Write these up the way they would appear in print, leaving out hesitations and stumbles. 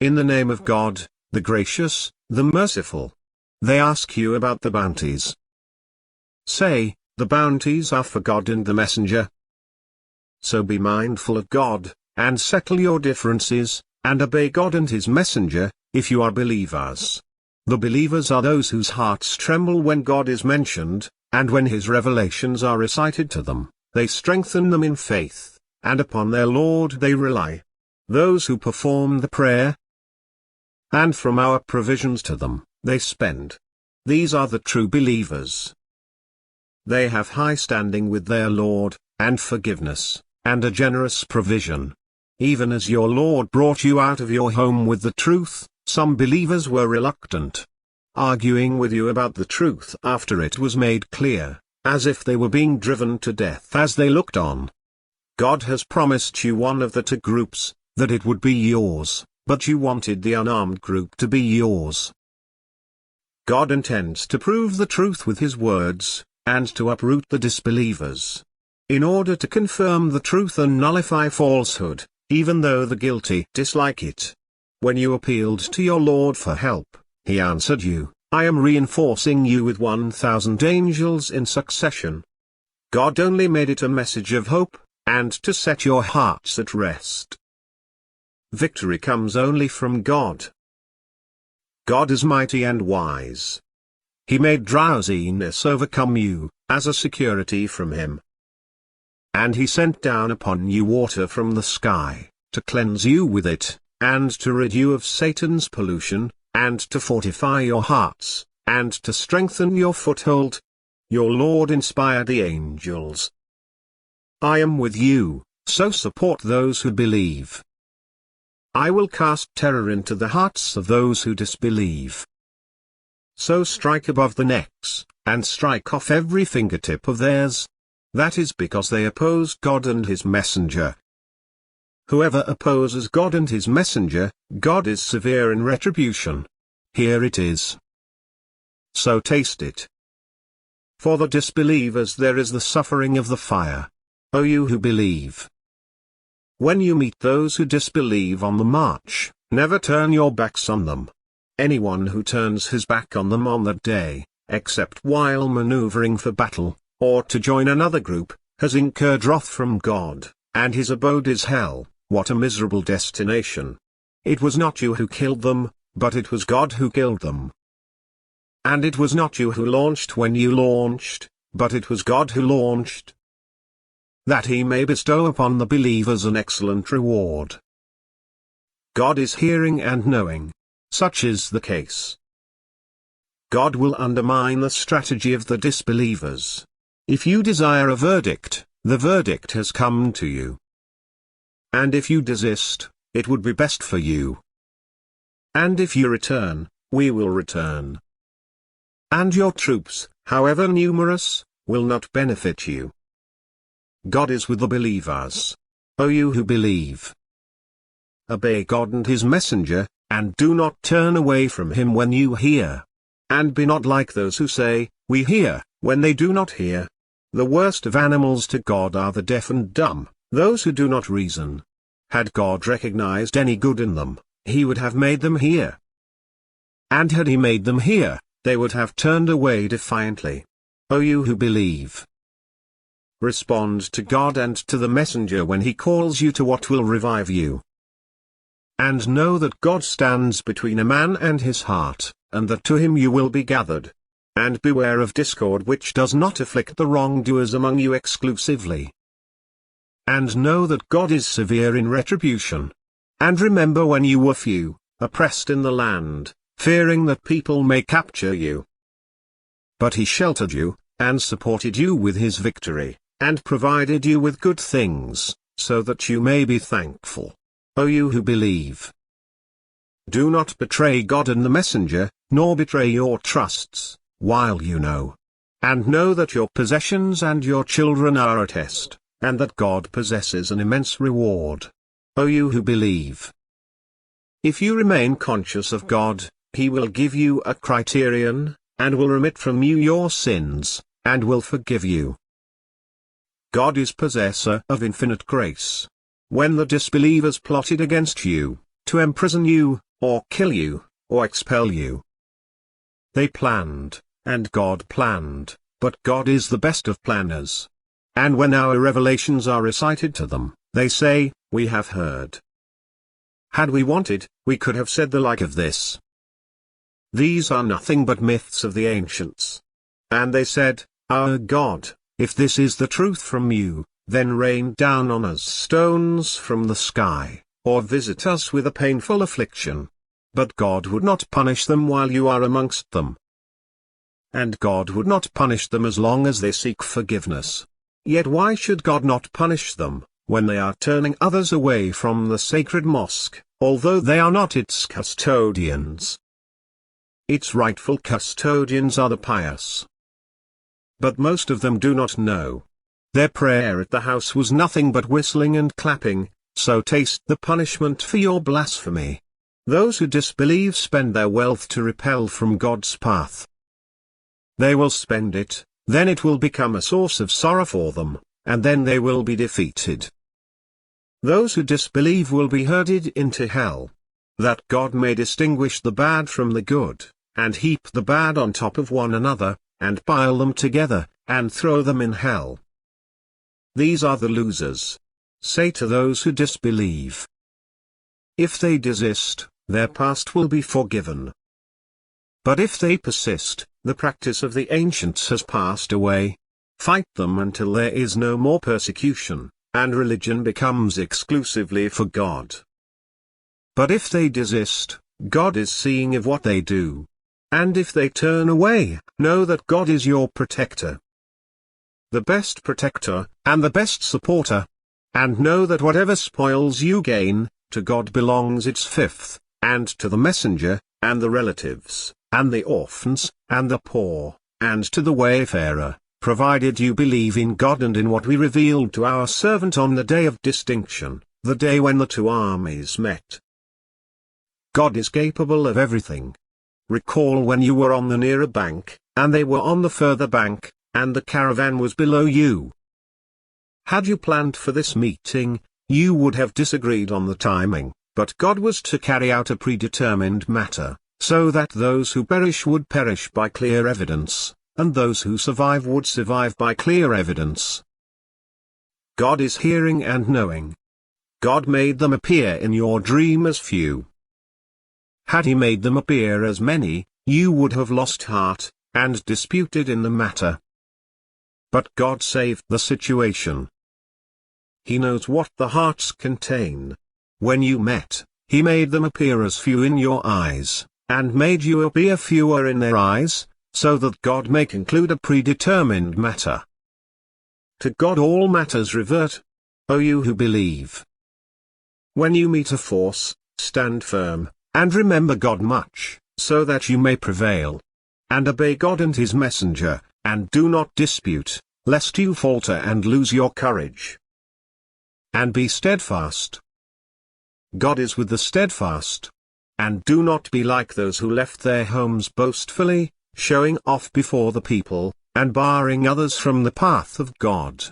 in the name of God, the gracious, the merciful. They ask you about the bounties. Say, the bounties are for God and the messenger. So be mindful of God, and settle your differences, and obey God and his messenger, if you are believers. The believers are those whose hearts tremble when God is mentioned, and when his revelations are recited to them, they strengthen them in faith, and upon their Lord they rely. Those who perform the prayer, and from our provisions to them, they spend. These are the true believers. They have high standing with their Lord, and forgiveness, and a generous provision. Even as your Lord brought you out of your home with the truth, some believers were reluctant, arguing with you about the truth after it was made clear, as if they were being driven to death as they looked on. God has promised you one of the two groups, that it would be yours, but you wanted the unarmed group to be yours. God intends to prove the truth with his words, and to uproot the disbelievers. In order to confirm the truth and nullify falsehood, even though the guilty dislike it. When you appealed to your Lord for help, he answered you, I am reinforcing you with 1,000 angels in succession. God only made it a message of hope, and to set your hearts at rest. Victory comes only from God. God is mighty and wise. He made drowsiness overcome you, as a security from him. And he sent down upon you water from the sky, to cleanse you with it, and to rid you of Satan's pollution, and to fortify your hearts, and to strengthen your foothold. Your Lord inspired the angels. I am with you, so support those who believe. I will cast terror into the hearts of those who disbelieve. So strike above the necks, and strike off every fingertip of theirs. That is because they opposed God and his messenger. Whoever opposes God and his messenger, God is severe in retribution. Here it is. So taste it. For the disbelievers there is the suffering of the fire. O you who believe. When you meet those who disbelieve on the march, never turn your backs on them. Anyone who turns his back on them on that day, except while maneuvering for battle, or to join another group, has incurred wrath from God, and his abode is hell. What a miserable destination. It was not you who killed them, but it was God who killed them. And it was not you who launched when you launched, but it was God who launched. That he may bestow upon the believers an excellent reward. God is hearing and knowing. Such is the case. God will undermine the strategy of the disbelievers. If you desire a verdict, the verdict has come to you. And if you desist, it would be best for you. And if you return, we will return. And your troops, however numerous, will not benefit you. God is with the believers. O you who believe. Obey God and his messenger, and do not turn away from him when you hear. And be not like those who say, we hear, when they do not hear. The worst of animals to God are the deaf and dumb, those who do not reason. Had God recognized any good in them, he would have made them hear. And had he made them hear, they would have turned away defiantly. O you who believe. Respond to God and to the messenger when he calls you to what will revive you. And know that God stands between a man and his heart, and that to him you will be gathered. And beware of discord which does not afflict the wrongdoers among you exclusively. And know that God is severe in retribution. And remember when you were few, oppressed in the land, fearing that people may capture you. But he sheltered you, and supported you with his victory, and provided you with good things, so that you may be thankful. O you who believe. Do not betray God and the messenger, nor betray your trusts, while you know. And know that your possessions and your children are a test, and that God possesses an immense reward. O you who believe. If you remain conscious of God, he will give you a criterion, and will remit from you your sins, and will forgive you. God is possessor of infinite grace. When the disbelievers plotted against you, to imprison you, or kill you, or expel you. They planned, and God planned, but God is the best of planners. And when our revelations are recited to them, they say, "We have heard." Had we wanted, we could have said the like of this. These are nothing but myths of the ancients. And they said, "Our God, if this is the truth from you, then rain down on us stones from the sky, or visit us with a painful affliction." But God would not punish them while you are amongst them. And God would not punish them as long as they seek forgiveness. Yet why should God not punish them, when they are turning others away from the sacred mosque, although they are not its custodians? Its rightful custodians are the pious. But most of them do not know. Their prayer at the house was nothing but whistling and clapping, so taste the punishment for your blasphemy. Those who disbelieve spend their wealth to repel from God's path. They will spend it, then it will become a source of sorrow for them, and then they will be defeated. Those who disbelieve will be herded into hell. That God may distinguish the bad from the good, and heap the bad on top of one another, and pile them together, and throw them in hell. These are the losers. Say to those who disbelieve, if they desist, their past will be forgiven. But if they persist, the practice of the ancients has passed away. Fight them until there is no more persecution, and religion becomes exclusively for God. But if they desist, God is seeing of what they do. And if they turn away, know that God is your protector. The best protector, and the best supporter. And know that whatever spoils you gain, to God belongs its fifth, and to the messenger, and the relatives, and the orphans, and the poor, and to the wayfarer, provided you believe in God and in what we revealed to our servant on the day of distinction, the day when the two armies met. God is capable of everything. Recall when you were on the nearer bank, and they were on the further bank, and the caravan was below you. Had you planned for this meeting, you would have disagreed on the timing, but God was to carry out a predetermined matter, so that those who perish would perish by clear evidence, and those who survive would survive by clear evidence. God is hearing and knowing. God made them appear in your dream as few. Had he made them appear as many, you would have lost heart, and disputed in the matter. But God saved the situation. He knows what the hearts contain. When you met, he made them appear as few in your eyes, and made you appear fewer in their eyes, so that God may conclude a predetermined matter. To God all matters revert. O you who believe! When you meet a force, stand firm, and remember God much, so that you may prevail. And obey God and his messenger, and do not dispute, lest you falter and lose your courage. And be steadfast. God is with the steadfast. And do not be like those who left their homes boastfully, showing off before the people, and barring others from the path of God.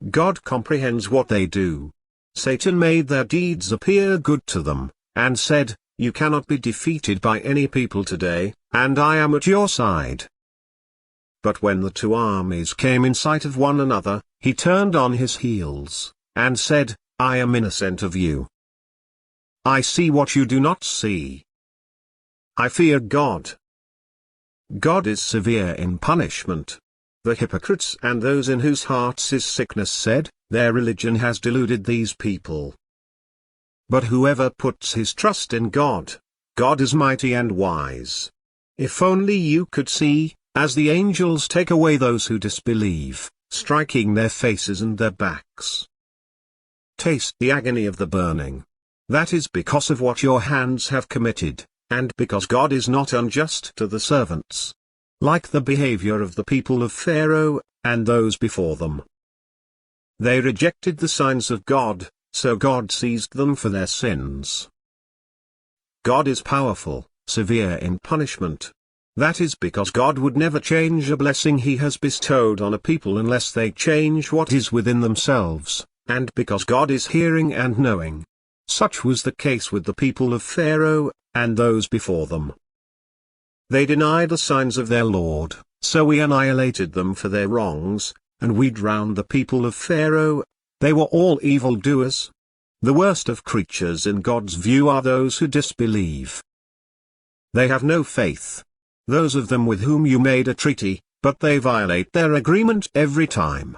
God comprehends what they do. Satan made their deeds appear good to them, and said, "You cannot be defeated by any people today, and I am at your side." But when the two armies came in sight of one another, he turned on his heels, and said, "I am innocent of you. I see what you do not see. I fear God." God is severe in punishment. The hypocrites and those in whose hearts is sickness said, "Their religion has deluded these people." But whoever puts his trust in God, God is mighty and wise. If only you could see, as the angels take away those who disbelieve, striking their faces and their backs. Taste the agony of the burning. That is because of what your hands have committed, and because God is not unjust to the servants. Like the behavior of the people of Pharaoh, and those before them. They rejected the signs of God, so God seized them for their sins. God is powerful, severe in punishment. That is because God would never change a blessing he has bestowed on a people unless they change what is within themselves, and because God is hearing and knowing. Such was the case with the people of Pharaoh, and those before them. They denied the signs of their Lord, so we annihilated them for their wrongs, and we drowned the people of Pharaoh. They were all evildoers. The worst of creatures in God's view are those who disbelieve. They have no faith. Those of them with whom you made a treaty, but they violate their agreement every time.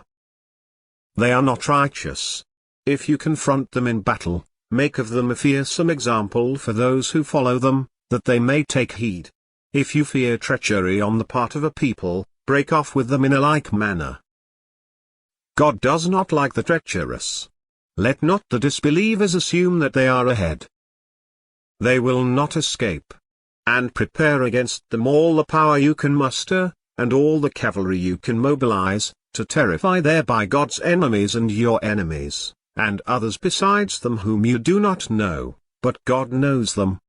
They are not righteous. If you confront them in battle, make of them a fearsome example for those who follow them, that they may take heed. If you fear treachery on the part of a people, break off with them in a like manner. God does not like the treacherous. Let not the disbelievers assume that they are ahead. They will not escape. And prepare against them all the power you can muster, and all the cavalry you can mobilize, to terrify thereby God's enemies and your enemies, and others besides them whom you do not know, but God knows them.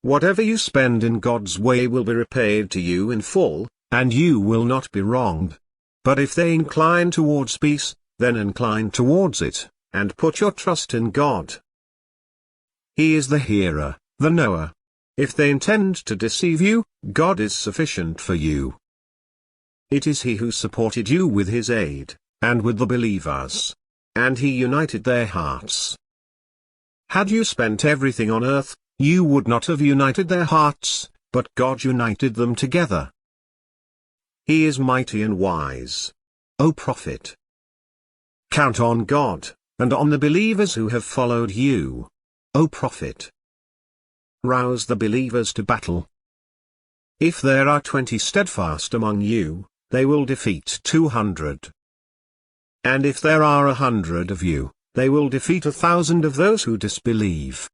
Whatever you spend in God's way will be repaid to you in full, and you will not be wronged. But if they incline towards peace, then incline towards it, and put your trust in God. He is the hearer, the knower. If they intend to deceive you, God is sufficient for you. It is He who supported you with His aid, and with the believers. And He united their hearts. Had you spent everything on earth, you would not have united their hearts, but God united them together. He is mighty and wise. O Prophet! Count on God, and on the believers who have followed you. O Prophet! Rouse the believers to battle. If there are 20 steadfast among you, they will defeat 200. And if there are 100 of you, they will defeat 1,000 of those who disbelieve.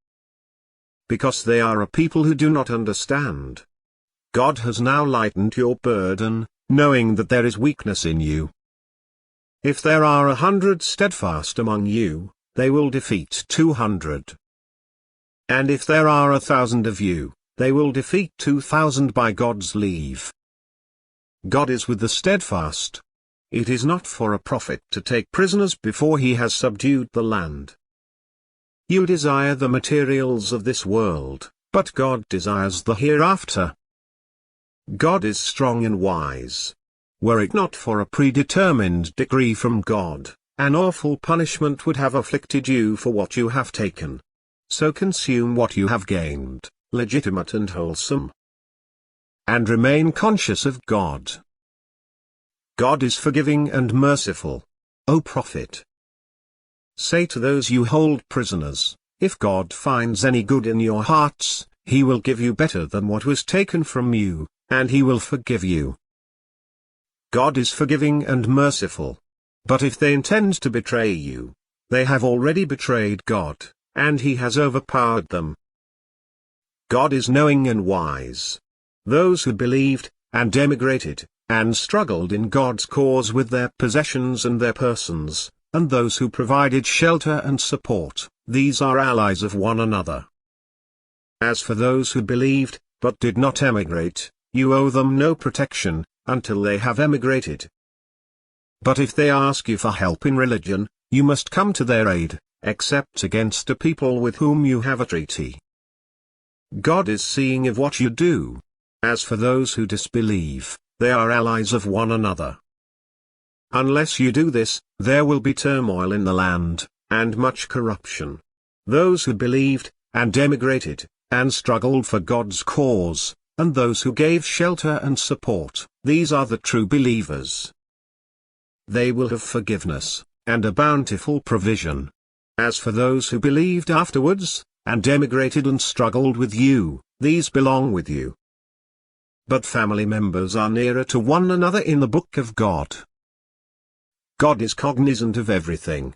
Because they are a people who do not understand. God has now lightened your burden, knowing that there is weakness in you. If there are 100 steadfast among you, they will defeat 200. And if there are 1,000 of you, they will defeat 2,000 by God's leave. God is with the steadfast. It is not for a prophet to take prisoners before he has subdued the land. You desire the materials of this world, but God desires the hereafter. God is strong and wise. Were it not for a predetermined decree from God, an awful punishment would have afflicted you for what you have taken. So consume what you have gained, legitimate and wholesome. And remain conscious of God. God is forgiving and merciful. O Prophet! Say to those you hold prisoners, if God finds any good in your hearts, He will give you better than what was taken from you, and He will forgive you. God is forgiving and merciful. But if they intend to betray you, they have already betrayed God, and He has overpowered them. God is knowing and wise. Those who believed, and emigrated, and struggled in God's cause with their possessions and their persons, and those who provided shelter and support, these are allies of one another. As for those who believed, but did not emigrate, you owe them no protection, until they have emigrated. But if they ask you for help in religion, you must come to their aid, except against a people with whom you have a treaty. God is seeing of what you do. As for those who disbelieve, they are allies of one another. Unless you do this, there will be turmoil in the land, and much corruption. Those who believed, and emigrated, and struggled for God's cause, and those who gave shelter and support, these are the true believers. They will have forgiveness, and a bountiful provision. As for those who believed afterwards, and emigrated and struggled with you, these belong with you. But family members are nearer to one another in the book of God. God is cognizant of everything.